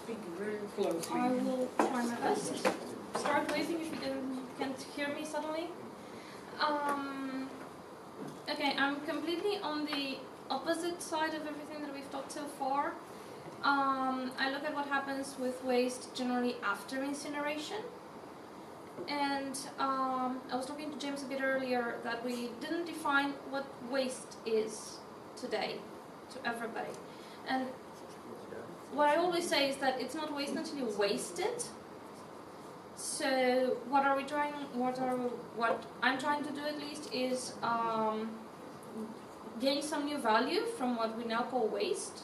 speak very closely. I will try my best. Start waving if you can't hear me suddenly. Okay, I'm completely on the opposite side of everything that we've talked so far. I look at what happens with waste generally after incineration. And I was talking to James a bit earlier that we didn't define what waste is today to everybody. And what I always say is that it's not waste until you waste it. So what I'm trying to do at least is gain some new value from what we now call waste.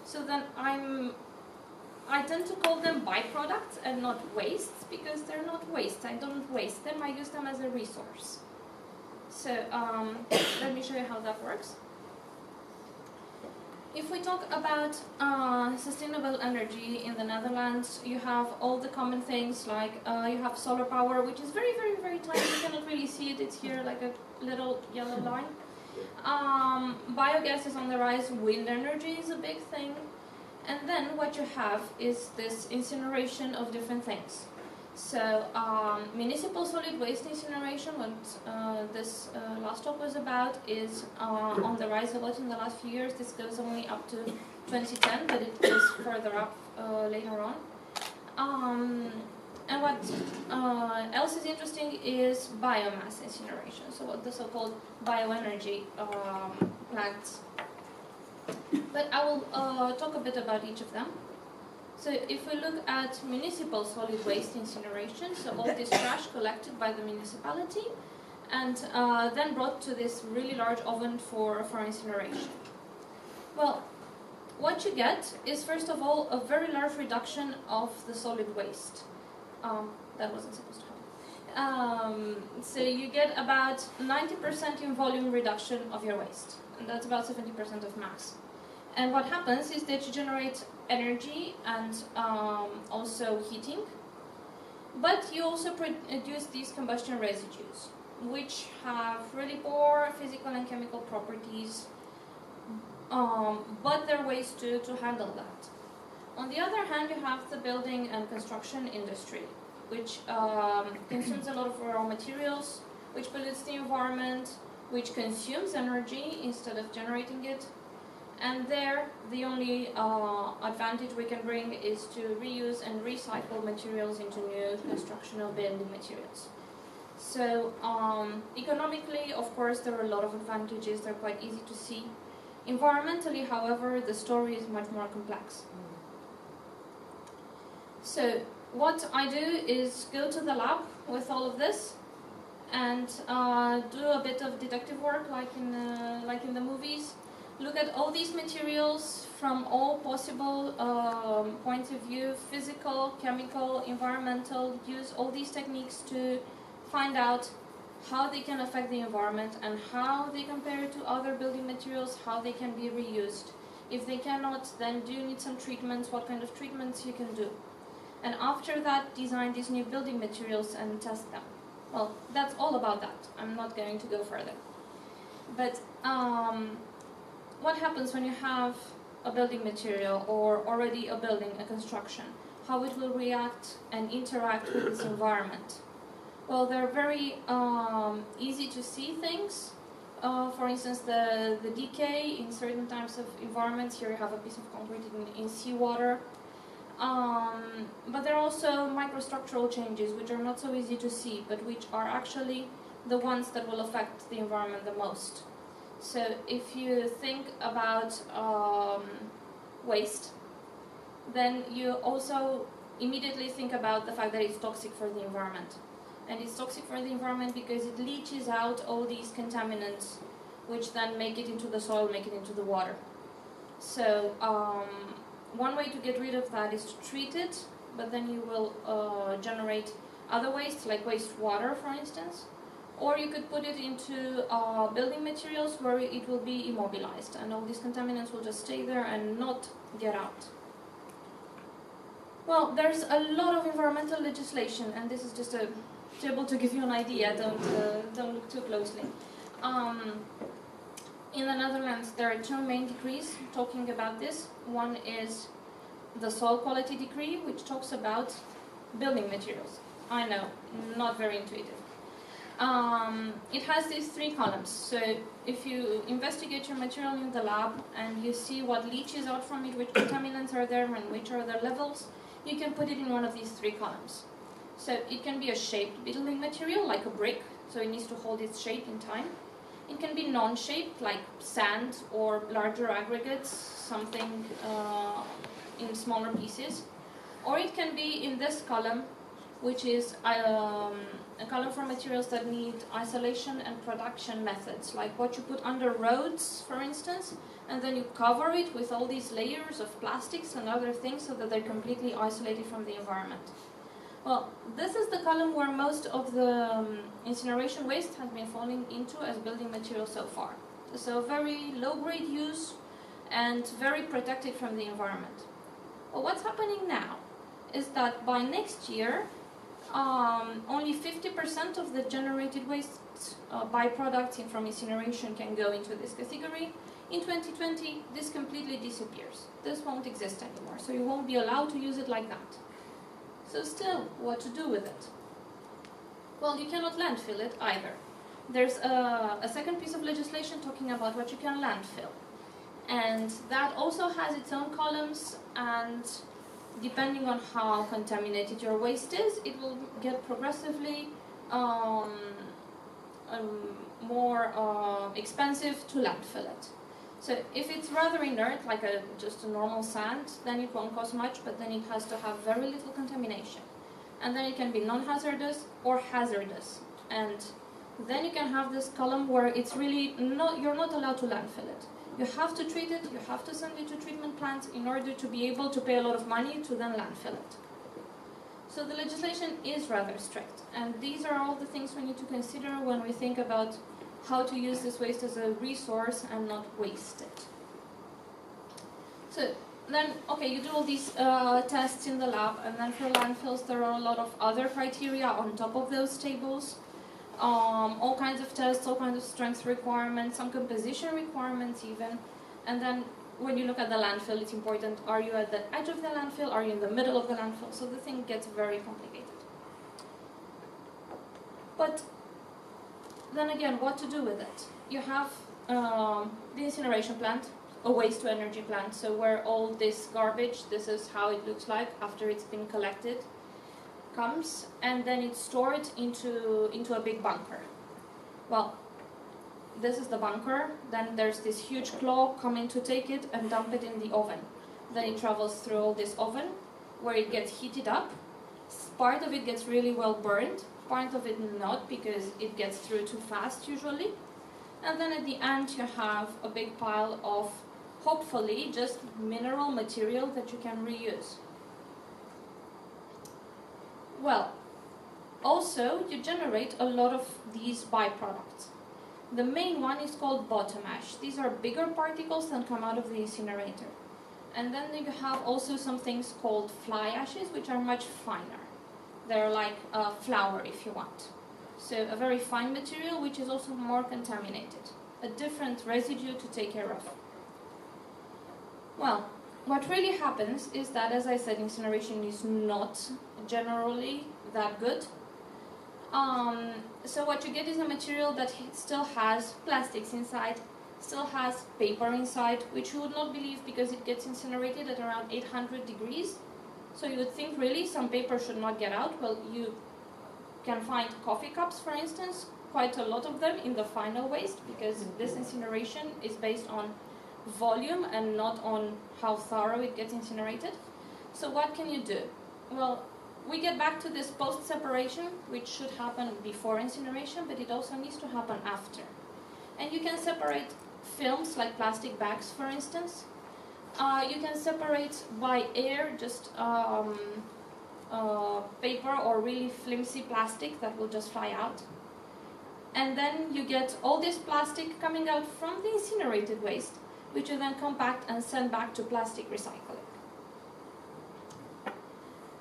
So then I tend to call them byproducts and not wastes, because they're not waste. I don't waste them, I use them as a resource. So let me show you how that works. If we talk about sustainable energy in the Netherlands, you have all the common things like you have solar power, which is very, very, very tiny. You cannot really see it. It's here like a little yellow line. Biogas is on the rise. Wind energy is a big thing. And then what you have is this incineration of different things. So municipal solid waste incineration, what this last talk was about, is on the rise a lot in the last few years. This goes only up to 2010, but it goes further up later on. And what else is interesting is biomass incineration, so what the so-called bioenergy plants. But I will talk a bit about each of them. So if we look at municipal solid waste incineration, so all this trash collected by the municipality and then brought to this really large oven for incineration. Well, what you get is first of all a very large reduction of the solid waste. That wasn't supposed to happen. So you get about 90% in volume reduction of your waste, and that's about 70% of mass. And what happens is that you generate energy and also heating, but you also produce these combustion residues, which have really poor physical and chemical properties, but there are ways to handle that. On the other hand, you have the building and construction industry, which consumes a lot of raw materials, which pollutes the environment, which consumes energy instead of generating it. And there, the only advantage we can bring is to reuse and recycle materials into new construction or building materials. So economically, of course, there are a lot of advantages. They're quite easy to see. Environmentally, however, the story is much more complex. So what I do is go to the lab with all of this and do a bit of detective work, like in the movies. Look at all these materials from all possible points of view, physical, chemical, environmental, use all these techniques to find out how they can affect the environment and how they compare to other building materials, how they can be reused. If they cannot, then do you need some treatments, what kind of treatments you can do. And after that, design these new building materials and test them. Well, that's all about that. I'm not going to go further. But what happens when you have a building material or already a building, a construction? How it will react and interact with its environment? Well, they're very easy to see things. For instance, the decay in certain types of environments. Here you have a piece of concrete in seawater. But there are also microstructural changes which are not so easy to see, but which are actually the ones that will affect the environment the most. So if you think about waste, then you also immediately think about the fact that it's toxic for the environment. And it's toxic for the environment because it leaches out all these contaminants, which then make it into the soil, make it into the water. So one way to get rid of that is to treat it, but then you will generate other waste, like wastewater, for instance. Or you could put it into building materials where it will be immobilized, and all these contaminants will just stay there and not get out. Well, there's a lot of environmental legislation, and this is just to be able to give you an idea. Don't look too closely. In the Netherlands, there are two main decrees talking about this. One is the soil quality decree, which talks about building materials. I know, not very intuitive. It has these 3 columns. So if you investigate your material in the lab and you see what leaches out from it, which contaminants are there and which are the levels, you can put it in one of these 3 columns. So it can be a shaped building material, like a brick, so it needs to hold its shape in time. It can be non-shaped, like sand or larger aggregates, something in smaller pieces. Or it can be in this column, which is a column for materials that need isolation and production methods, like what you put under roads, for instance, and then you cover it with all these layers of plastics and other things so that they're completely isolated from the environment. Well, this is the column where most of the incineration waste has been falling into as building material so far. So very low-grade use and very protected from the environment. Well, what's happening now is that by next year, only 50% of the generated waste byproducts from incineration can go into this category. In 2020, this completely disappears. This won't exist anymore, so you won't be allowed to use it like that. So still, what to do with it? Well, you cannot landfill it either. There's a second piece of legislation talking about what you can landfill. And that also has its own columns, and depending on how contaminated your waste is, it will get progressively more expensive to landfill it. So if it's rather inert, like just a normal sand, then it won't cost much, but then it has to have very little contamination. And then it can be non-hazardous or hazardous. And then you can have this column where it's really you're not allowed to landfill it. You have to treat it, you have to send it to treatment plants in order to be able to pay a lot of money to then landfill it. So the legislation is rather strict, and these are all the things we need to consider when we think about how to use this waste as a resource and not waste it. So then, okay, you do all these tests in the lab, and then for landfills there are a lot of other criteria on top of those tables. All kinds of tests, all kinds of strength requirements, some composition requirements even. And then when you look at the landfill, it's important, are you at the edge of the landfill, are you in the middle of the landfill? So the thing gets very complicated. But then again, what to do with it? You have the incineration plant, a waste to energy plant, so where all this garbage, this is how it looks like after it's been collected, comes, and then it's stored into a big bunker. Well, this is the bunker, then there's this huge claw coming to take it and dump it in the oven. Then it travels through all this oven, where it gets heated up. Part of it gets really well burned, part of it not, because it gets through too fast usually. And then at the end you have a big pile of, hopefully, just mineral material that you can reuse. Well, also you generate a lot of these byproducts. The main one is called bottom ash. These are bigger particles that come out of the incinerator. And then you have also some things called fly ashes, which are much finer. They're like flour, if you want. So a very fine material, which is also more contaminated. A different residue to take care of. Well, what really happens is that, as I said, incineration is not generally that good. So what you get is a material that still has plastics inside, still has paper inside, which you would not believe because it gets incinerated at around 800 degrees. So you would think really some paper should not get out. Well, you can find coffee cups, for instance, quite a lot of them in the final waste, because this incineration is based on volume and not on how thorough it gets incinerated. So what can you do? Well, we get back to this post-separation, which should happen before incineration, but it also needs to happen after. And you can separate films, like plastic bags, for instance. You can separate by air, just paper or really flimsy plastic that will just fly out. And then you get all this plastic coming out from the incinerated waste, which you then compact and send back to plastic recycling.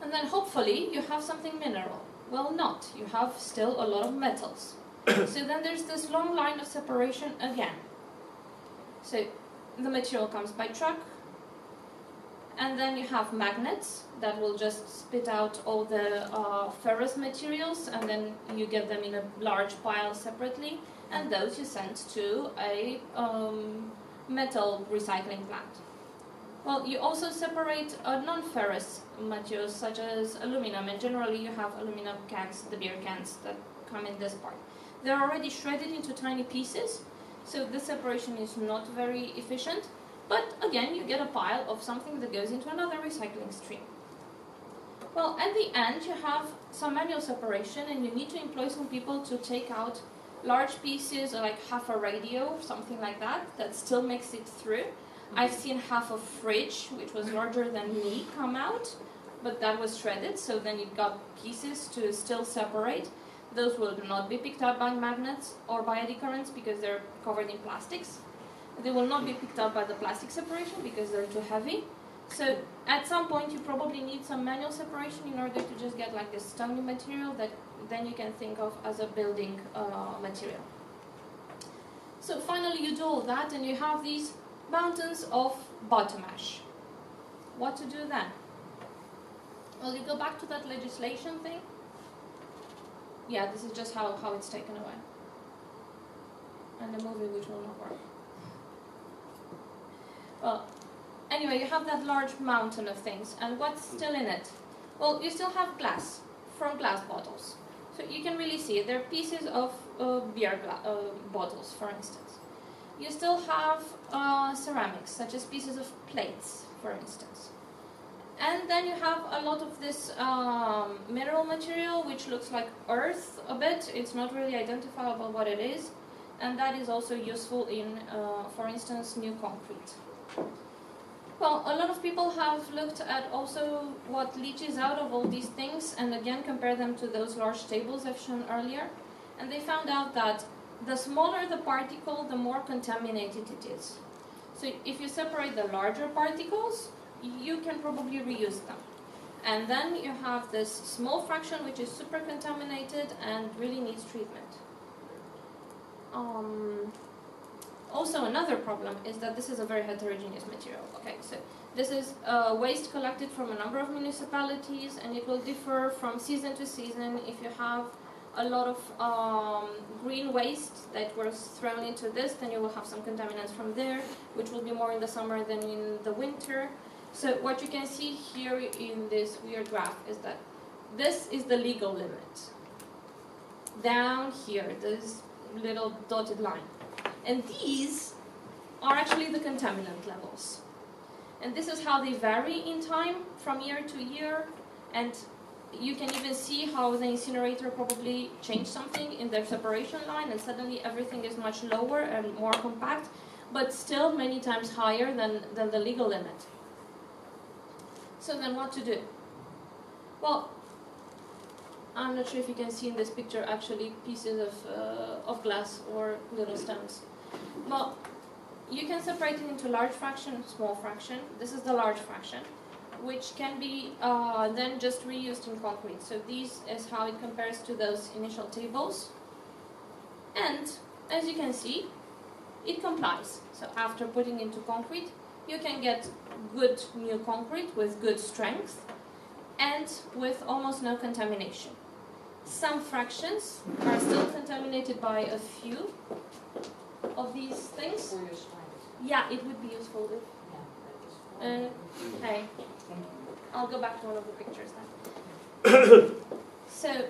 And then hopefully you have something mineral. Well, not. You have still a lot of metals. So then there's this long line of separation again. So the material comes by truck, And then you have magnets that will just spit out all the ferrous materials, and then you get them in a large pile separately, and those you send to a metal recycling plant. Well, you also separate non-ferrous materials such as aluminum, and generally you have aluminum cans, the beer cans that come in this part. They're already shredded into tiny pieces, so the separation is not very efficient, but again you get a pile of something that goes into another recycling stream. Well, at the end you have some manual separation, and you need to employ some people to take out large pieces, like half a radio, something like that, that still makes it through. I've seen half a fridge, which was larger than me, come out, but that was shredded, so then you got pieces to still separate. Those will not be picked up by magnets or by eddy currents because they're covered in plastics. They will not be picked up by the plastic separation because they're too heavy. So at some point you probably need some manual separation in order to just get like this stony material that then you can think of as a building material. So finally you do all that and you have these mountains of bottom ash. What to do then? Well, you go back to that legislation thing. Yeah, this is just how it's taken away. And the movie which will not work. Well, anyway, you have that large mountain of things, and what's still in it? Well, you still have glass from glass bottles. So you can really see it. They're pieces of beer bottles, for instance. You still have ceramics, such as pieces of plates, for instance. And then you have a lot of this mineral material, which looks like earth a bit. It's not really identifiable what it is. And that is also useful in, for instance, new concrete. Well, a lot of people have looked at also what leaches out of all these things, and again compare them to those large tables I've shown earlier. And they found out that the smaller the particle, the more contaminated it is. So if you separate the larger particles, you can probably reuse them. And then you have this small fraction which is super contaminated and really needs treatment. Also another problem is that this is a very heterogeneous material. Okay, so this is waste collected from a number of municipalities, and it will differ from season to season. If you have a lot of green waste that was thrown into this, then you will have some contaminants from there, which will be more in the summer than in the winter. So what you can see here in this weird graph is that this is the legal limit. Down here, this little dotted line. And these are actually the contaminant levels. And this is how they vary in time from year to year. And you can even see how the incinerator probably changed something in their separation line, and suddenly everything is much lower and more compact, but still many times higher than the legal limit. So then what to do? Well, I'm not sure if you can see in this picture actually pieces of glass or little stones. Well, you can separate it into large fraction, small fraction. This is the large fraction, which can be then just reused in concrete. So this is how it compares to those initial tables. And as you can see, it complies. So after putting into concrete, you can get good new concrete with good strength and with almost no contamination. Some fractions are still contaminated by a few of these things. Yeah, it would be useful if... hey, I'll go back to one of the pictures then. So,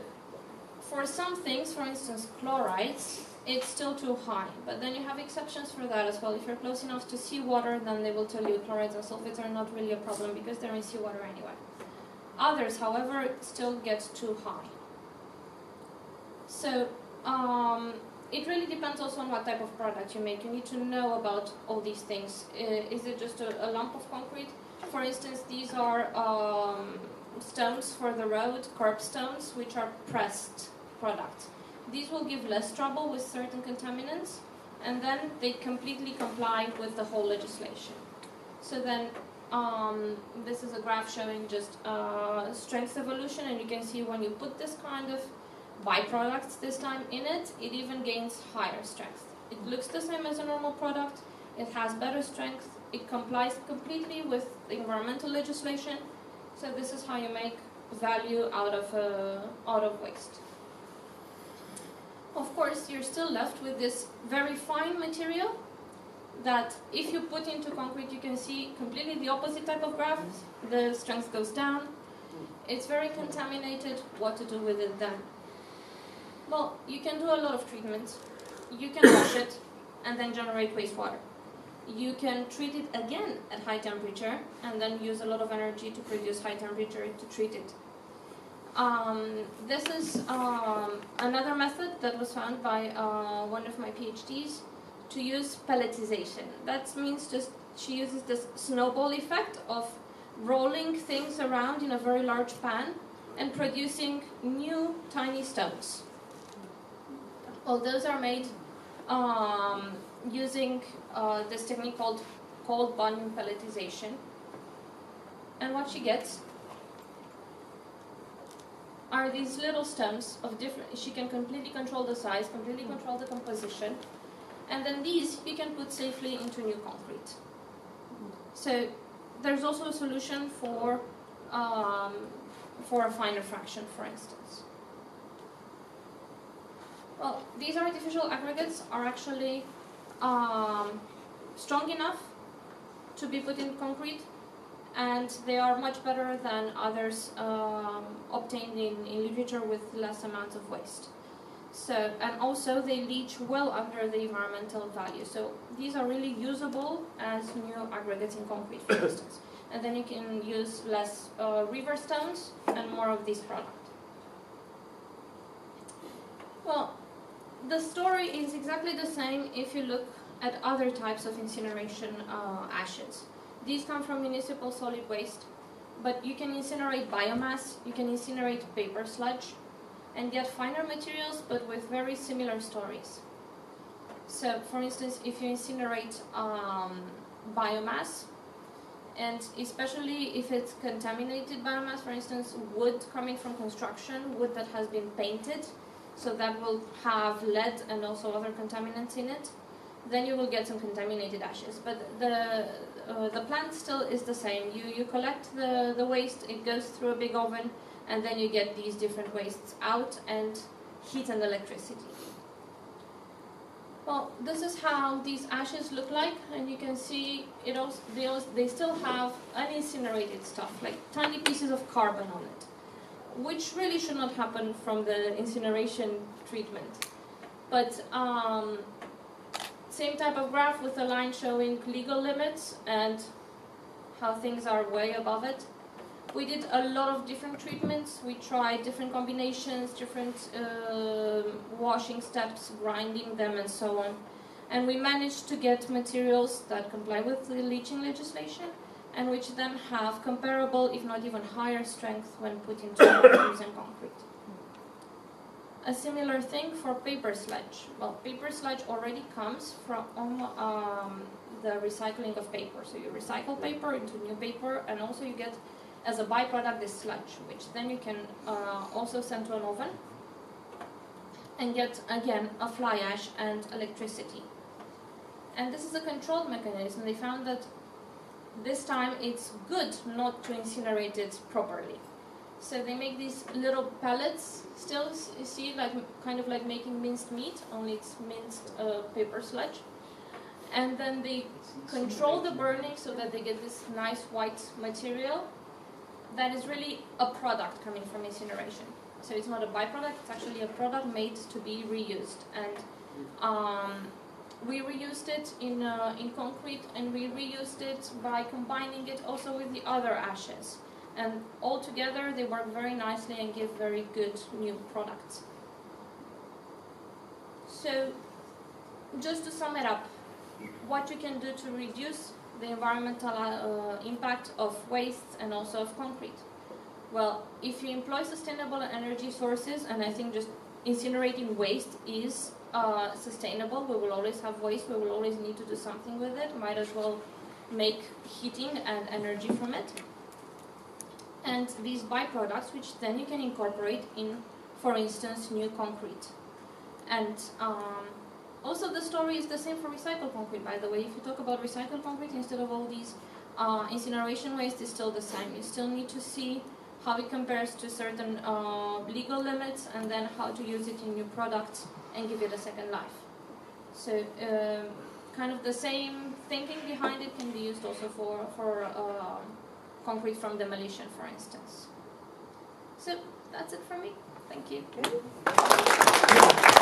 for some things, for instance chlorides, it's still too high, but then you have exceptions for that as well. If you're close enough to seawater, then they will tell you chlorides and sulfates are not really a problem because they're in seawater anyway. Others, however, still get too high. So, it really depends also on what type of product you make. You need to know about all these things. Is it just a lump of concrete? For instance, these are stones for the road, curb stones, which are pressed products. These will give less trouble with certain contaminants, and then they completely comply with the whole legislation. So then, this is a graph showing just strength evolution, and you can see when you put this kind of byproducts this time in it, it even gains higher strength. It looks the same as a normal product, it has better strength, it complies completely with the environmental legislation. So this is how you make value out of waste. Of course, you're still left with this very fine material that if you put into concrete, you can see completely the opposite type of graph. The strength goes down. It's very contaminated. What to do with it then? Well, you can do a lot of treatments. You can wash it and then generate wastewater. You can treat it again at high temperature and then use a lot of energy to produce high temperature to treat it. This is another method that was found by one of my PhDs to use pelletization. That means just she uses this snowball effect of rolling things around in a very large pan and producing new tiny stones. Well, those are made using this technique called cold bonding pelletization. And what she gets are these little stones of different, she can completely control the size, completely control the composition, and then these you can put safely into new concrete. So there's also a solution for a finer fraction, for instance. Well, these artificial aggregates are actually strong enough to be put in concrete, and they are much better than others obtained in literature with less amounts of waste. So, and also they leach well under the environmental value. So these are really usable as new aggregates in concrete, for instance. And then you can use less river stones and more of this product. Well, the story is exactly the same if you look at other types of incineration ashes. These come from municipal solid waste, but you can incinerate biomass, you can incinerate paper sludge, and get finer materials, but with very similar stories. So, for instance, if you incinerate biomass, and especially if it's contaminated biomass, for instance, wood coming from construction, wood that has been painted, so that will have lead and also other contaminants in it, then you will get some contaminated ashes. But the plant still is the same. You collect the waste, it goes through a big oven, and then you get these different wastes out and heat and electricity. Well, this is how these ashes look like, and you can see it also, they still have unincinerated stuff, like tiny pieces of carbon on it, which really should not happen from the incineration treatment. But same type of graph with a line showing legal limits and how things are way above it. We did a lot of different treatments. We tried different combinations, different washing steps, grinding them, and so on. And we managed to get materials that comply with the leaching legislation and which then have comparable, if not even higher strength when put into mortars and concrete. A similar thing for paper sludge. Well, paper sludge already comes from the recycling of paper. So you recycle paper into new paper, and also you get as a byproduct this sludge, which then you can also send to an oven and get again a fly ash and electricity. And this is a controlled mechanism. They found that this time it's good not to incinerate it properly. So they make these little pellets, still, you see, like kind of like making minced meat, only it's minced paper sludge. And then they control the burning so that they get this nice white material that is really a product coming from incineration. So it's not a byproduct, it's actually a product made to be reused. And we reused it in concrete, and we reused it by combining it also with the other ashes. And all together they work very nicely and give very good new products. So just to sum it up, what you can do to reduce the environmental impact of waste and also of concrete. Well, if you employ sustainable energy sources, and I think just incinerating waste is sustainable, we will always have waste, we will always need to do something with it, might as well make heating and energy from it. And these byproducts, which then you can incorporate in, for instance, new concrete. And Also, the story is the same for recycled concrete, by the way. If you talk about recycled concrete, instead of all these incineration waste, it's still the same. You still need to see how it compares to certain legal limits, and then how to use it in new products and give it a second life. So, kind of the same thinking behind it can be used also for concrete from demolition, for instance. So, that's it from me. Thank you. Okay.